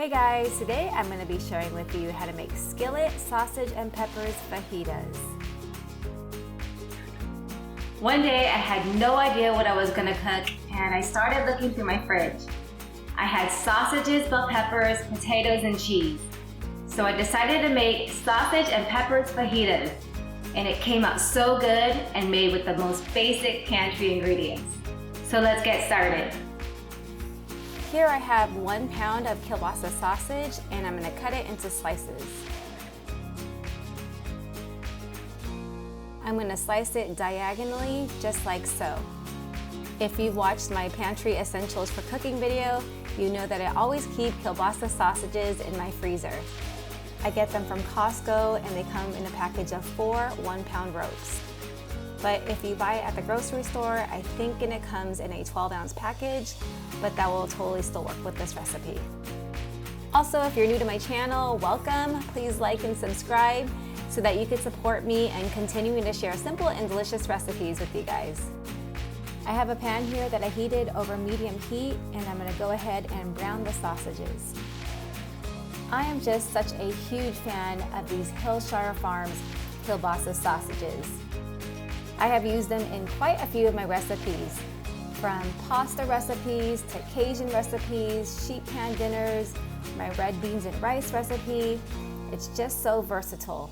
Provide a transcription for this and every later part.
Hey guys, today I'm going to be sharing with you how to make skillet sausage and peppers fajitas. One day I had no idea what I was going to cook and I started looking through my fridge. I had sausages, bell peppers, potatoes, and cheese. So I decided to make sausage and peppers fajitas, and it came out so good and made with the most basic pantry ingredients. So let's get started. Here I have 1 pound of kielbasa sausage and I'm going to cut it into slices. I'm going to slice it diagonally just like so. If you've watched my pantry essentials for cooking video, you know that I always keep kielbasa sausages in my freezer. I get them from Costco and they come in a package of 4 1-pound ropes. But if you buy it at the grocery store, I think it comes in a 12-ounce package, but that will totally still work with this recipe. Also, if you're new to my channel, welcome. Please like and subscribe so that you can support me and continuing to share simple and delicious recipes with you guys. I have a pan here that I heated over medium heat, and I'm gonna go ahead and brown the sausages. I am just such a huge fan of these Hillshire Farms kielbasa sausages. I have used them in quite a few of my recipes, from pasta recipes to Cajun recipes, sheet pan dinners, my red beans and rice recipe. It's just so versatile.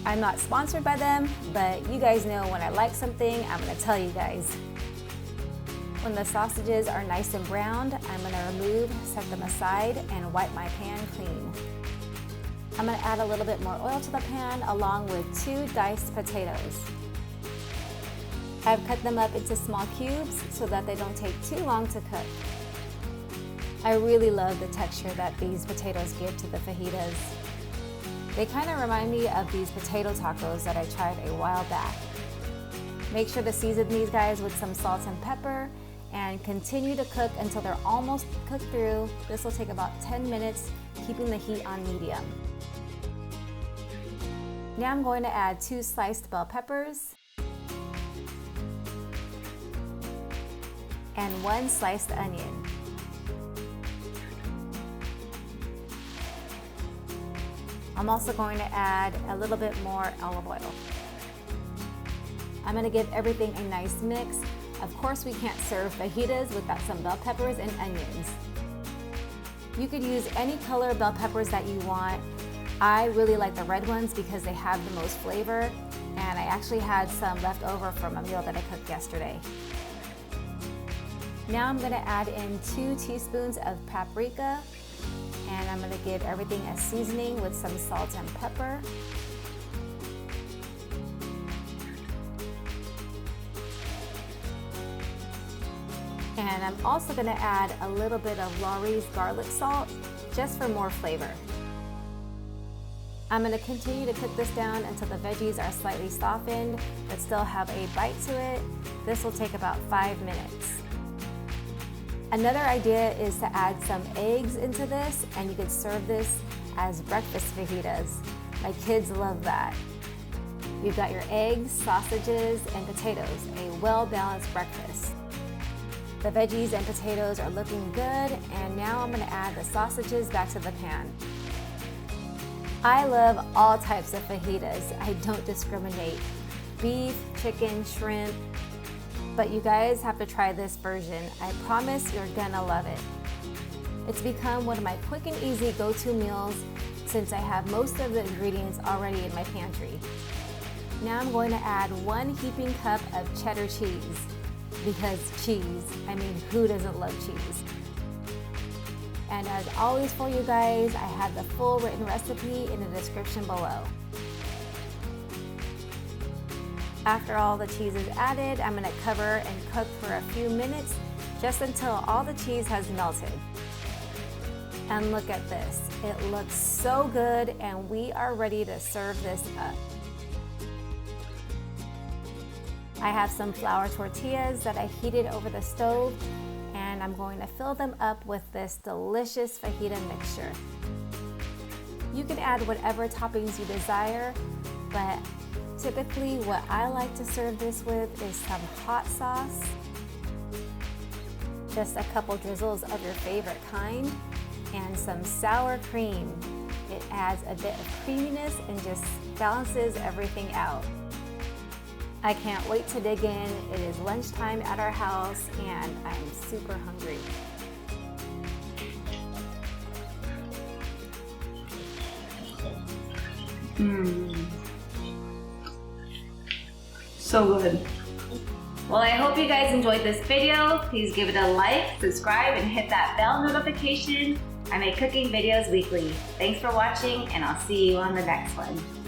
I'm not sponsored by them, but you guys know when I like something, I'm gonna tell you guys. When the sausages are nice and browned, I'm gonna remove, set them aside, and wipe my pan clean. I'm gonna add a little bit more oil to the pan along with 2 diced potatoes. I've cut them up into small cubes so that they don't take too long to cook. I really love the texture that these potatoes give to the fajitas. They kind of remind me of these potato tacos that I tried a while back. Make sure to season these guys with some salt and pepper and continue to cook until they're almost cooked through. This will take about 10 minutes, keeping the heat on medium. Now I'm going to add 2 sliced bell peppers and 1 sliced onion. I'm also going to add a little bit more olive oil. I'm going to give everything a nice mix. Of course, we can't serve fajitas without some bell peppers and onions. You could use any color bell peppers that you want. I really like the red ones because they have the most flavor, and I actually had some left over from a meal that I cooked yesterday. Now I'm going to add in 2 teaspoons of paprika, and I'm going to give everything a seasoning with some salt and pepper. And I'm also going to add a little bit of Lawry's garlic salt just for more flavor. I'm going to continue to cook this down until the veggies are slightly softened but still have a bite to it. This will take about 5 minutes. Another idea is to add some eggs into this, and you could serve this as breakfast fajitas. My kids love that. You've got your eggs, sausages, and potatoes, a well-balanced breakfast. The veggies and potatoes are looking good, and now I'm going to add the sausages back to the pan. I love all types of fajitas. I don't discriminate. Beef, chicken, shrimp. But you guys have to try this version. I promise you're gonna love it. It's become one of my quick and easy go-to meals since I have most of the ingredients already in my pantry. Now I'm going to add 1 heaping cup of cheddar cheese, because cheese, I mean, who doesn't love cheese? And as always for you guys, I have the full written recipe in the description below. After all the cheese is added, I'm going to cover and cook for a few minutes just until all the cheese has melted. And look at this. It looks so good, and we are ready to serve this up. I have some flour tortillas that I heated over the stove, and I'm going to fill them up with this delicious fajita mixture. You can add whatever toppings you desire, but typically what I like to serve this with is some hot sauce, just a couple drizzles of your favorite kind, and some sour cream. It adds a bit of creaminess and just balances everything out. I can't wait to dig in. It is lunchtime at our house and I'm super hungry. So good. Well, I hope you guys enjoyed this video. Please give it a like, subscribe, and hit that bell notification. I make cooking videos weekly. Thanks for watching, and I'll see you on the next one.